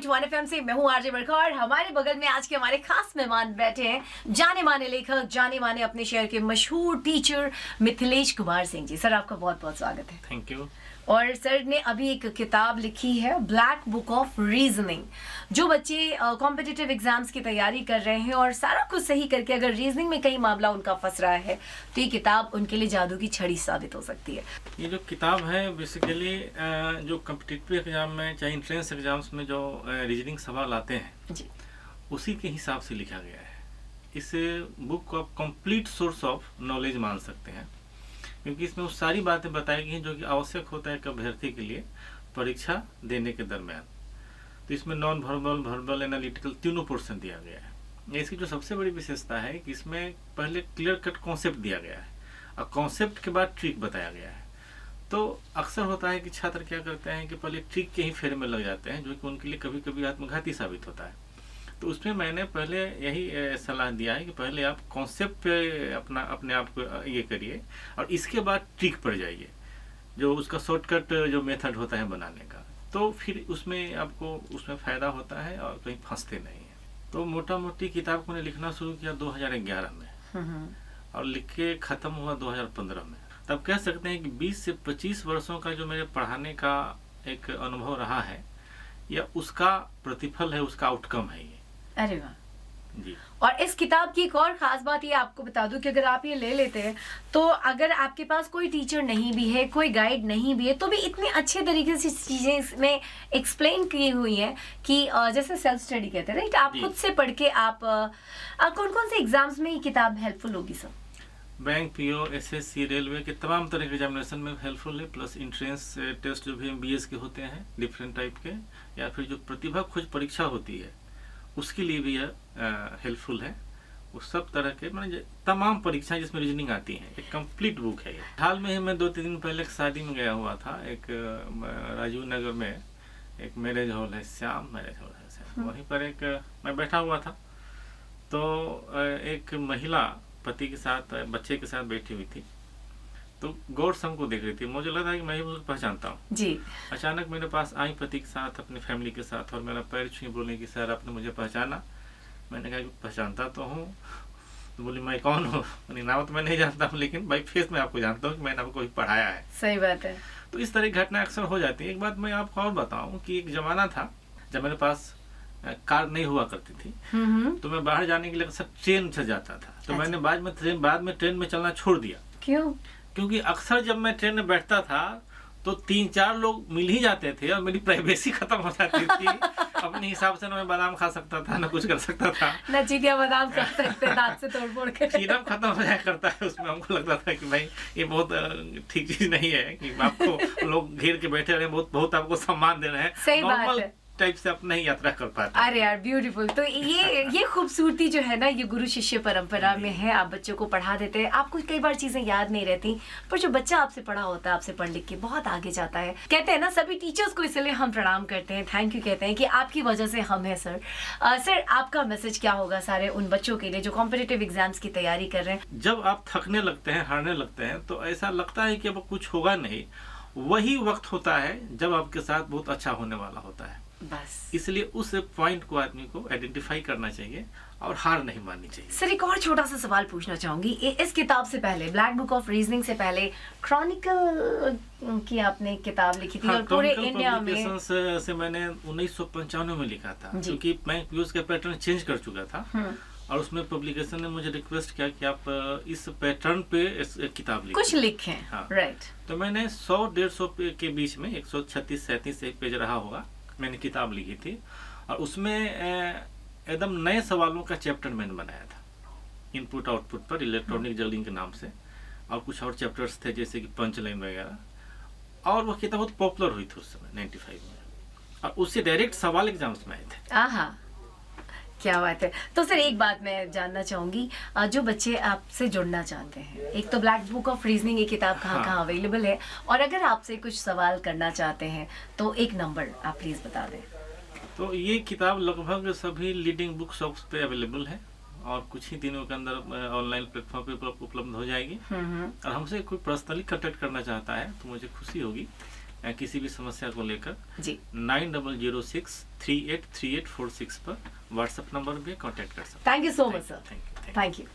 91 FM से मैं हूँ आरजे बरखा और हमारे बगल में आज के हमारे खास मेहमान बैठे हैं जाने माने लेखक, जाने माने अपने शहर के मशहूर टीचर मिथिलेश कुमार सिंह जी। सर आपका बहुत बहुत स्वागत है। Thank you. और सर ने अभी एक किताब लिखी है ब्लैक बुक ऑफ रीजनिंग। जो बच्चे कॉम्पिटिटिव एग्जाम्स की तैयारी कर रहे हैं और सारा कुछ सही करके अगर रीजनिंग में कहीं मामला उनका फंस रहा है तो ये किताब उनके लिए जादू की छड़ी साबित हो सकती है। ये जो किताब है बेसिकली जो कॉम्पिटिटिव एग्जाम में चाहे इंट्रेंस एग्जाम्स में जो रीजनिंग सवाल आते हैं जी, उसी के हिसाब से लिखा गया है। इस बुक को आप कंप्लीट सोर्स ऑफ नॉलेज मान सकते हैं, क्योंकि इसमें वो सारी बातें बताई गई हैं जो कि आवश्यक होता है एक अभ्यर्थी के लिए परीक्षा देने के दरमियान। तो इसमें नॉन वर्बल, वर्बल, एनालिटिकल तीनों पोर्शन दिया गया है। इसकी जो सबसे बड़ी विशेषता है कि इसमें पहले क्लियर कट कॉन्सेप्ट दिया गया है और कॉन्सेप्ट के बाद ट्रिक बताया गया है। तो अक्सर होता है कि छात्र क्या करते हैं कि पहले ट्रिक के ही फेर में लग जाते हैं, जो कि उनके लिए कभी कभी आत्मघाती साबित होता है। तो उसमें मैंने पहले यही सलाह दिया है कि पहले आप कॉन्सेप्ट पे अपने आप को ये करिए और इसके बाद ट्रिक पर जाइए, जो उसका शॉर्टकट जो मेथड होता है बनाने का। तो फिर उसमें आपको उसमें फ़ायदा होता है और कहीं फंसते नहीं है। तो मोटा मोटी किताब को मैंने लिखना शुरू किया 2011 में और लिख के ख़त्म हुआ 2015 में। तब कह सकते हैं कि 20 से 25 वर्षों का जो मेरे पढ़ाने का एक अनुभव रहा है या उसका प्रतिफल है, उसका आउटकम है ये। अरे वाह जी। और इस किताब की एक और खास बात ये आपको बता दूं कि अगर आप ये ले लेते हैं तो अगर आपके पास कोई टीचर नहीं भी है, कोई गाइड नहीं भी है, तो भी इतने अच्छे तरीके से चीजें इसमें एक्सप्लेन की हुई हैं कि जैसे सेल्फ स्टडी कहते हैं, राइट? आप खुद से पढ़ के आप कौन कौन से एग्जाम्स में ये किताब हेल्पफुल होगी sir? Bank, PO, SSC, railway के तमाम तरह के एग्जामिनेशन में हेल्पफुल है। प्लस इंट्रेंस टेस्ट जो भी एमबीएस के होते हैं डिफरेंट टाइप के, या फिर जो प्रतिभा खोज परीक्षा होती है उसके लिए भी यह हेल्पफुल है। उस सब तरह के मैंने तमाम परीक्षाएं जिसमें रीजनिंग आती हैं, एक कंप्लीट बुक है ये। हाल में ही मैं 2-3 दिन पहले एक शादी में गया हुआ था। एक राजीव नगर में एक मैरिज हॉल है, श्याम मैरिज हॉल है, वहीं पर एक मैं बैठा हुआ था। तो एक महिला पति के साथ बच्चे के साथ बैठी हुई थी, तो गौर से हमको देख रही थी। मुझे लगा कि मैं उसको पहचानता हूँ जी। अचानक मेरे पास आई पति के साथ, अपनी फैमिली के साथ, और मेरा पैर छुई, बोले कि सर आपने मुझे पहचाना? मैंने कहा कि पहचानता तो हूँ। तो बोली मैं कौन हूँ? नाम तो मैं नहीं जानता हूँ, लेकिन बाई फेस में आपको जानता हूँ कि मैंने आपको पढ़ाया है। सही बात है। तो इस तरह की घटना अक्सर हो जाती है। एक बात मैं आपको और बताऊँ कि एक जमाना था जब मेरे पास कार नहीं हुआ करती थी, तो मैं बाहर जाने के लिए अक्सर ट्रेन से जाता था। तो मैंने बाद में ट्रेन में चलना छोड़ दिया। क्यों? क्योंकि अक्सर जब मैं ट्रेन में बैठता था तो 3-4 लोग मिल ही जाते थे और मेरी प्राइवेसी खत्म हो जाती थी। अपने हिसाब से ना मैं बादाम खा सकता था, ना कुछ कर सकता था, ना चीटियां बादाम खा सकते दांत से तोड़ फोड़ के। फ्रीडम खत्म हो जाया करता है उसमें। हमको लगता था कि भाई ये बहुत ठीक चीज नहीं है कि आपको लोग घेर के बैठे रहे, बहुत आपको सम्मान दे रहे हैं। सही बात है। टाइप से अपना ही यात्रा कर पाते। अरे यार ब्यूटीफुल। तो ये खूबसूरती जो है ना, ये गुरु शिष्य परंपरा में है। आप बच्चों को पढ़ा देते हैं, आपको कई बार चीजें याद नहीं रहती, पर जो बच्चा आपसे पढ़ा होता है, आपसे पढ़ लिख के बहुत आगे जाता है। कहते हैं ना सभी टीचर्स को इसलिए हम प्रणाम करते हैं, थैंक यू कहते हैं कि आपकी वजह से हम है सर। सर आपका मैसेज क्या होगा सारे उन बच्चों के लिए जो कॉम्पिटिटिव एग्जाम्स की तैयारी कर रहे हैं? जब आप थकने लगते हैं, हारने लगते हैं, तो ऐसा लगता है कि अब कुछ होगा नहीं, वही वक्त होता है जब आपके साथ बहुत अच्छा होने वाला होता है। बस इसलिए उस पॉइंट को आदमी को आइडेंटिफाई करना चाहिए और हार नहीं माननी चाहिए। सर एक और छोटा सा सवाल पूछना चाहूंगी। इस किताब से पहले, ब्लैक बुक ऑफ रीजनिंग से पहले, क्रॉनिकल की आपने किताब लिखी थी। हाँ, और पूरे इंडिया में से मैंने 1995 में लिखा था, क्योंकि मैं उसका पैटर्न चेंज कर चुका था और उसमें पब्लिकेशन ने मुझे रिक्वेस्ट किया कि आप इस पैटर्न पे किताब लिखें, कुछ लिखें। हाँ। राइट। तो मैंने 100-150 के बीच में 136-37 एक पेज रहा होगा, मैंने किताब लिखी थी और उसमें एकदम नए सवालों का चैप्टर मैंने बनाया था, इनपुट आउटपुट पर, इलेक्ट्रॉनिक जगलिंग के नाम से, और कुछ और चैप्टर्स थे जैसे कि पंच लाइन वगैरह। और वह किताब बहुत पॉपुलर हुई थी उस समय 95 में, और उससे डायरेक्ट सवाल एग्जाम्स में आए थे। आहा, क्या बात है। तो सर एक बात मैं जानना चाहूंगी, जो बच्चे आपसे जुड़ना चाहते हैं, एक तो ब्लैक बुक ऑफ रीजनिंग ये किताब कहाँ अवेलेबल है, और अगर आपसे कुछ सवाल करना चाहते हैं तो एक नंबर आप प्लीज बता दें। तो ये किताब लगभग सभी लीडिंग बुक शॉप्स पे अवेलेबल है और कुछ ही दिनों के अंदर ऑनलाइन प्लेटफॉर्म पे उपलब्ध हो जाएगी। और हमसे कोई पर्सनली कांटेक्ट करना चाहता है तो मुझे खुशी होगी किसी भी समस्या को लेकर जी 9006383846 पर व्हाट्सएप नंबर पे कांटेक्ट कर सकते हैं। Thank you so much sir. Thank you. Thank you.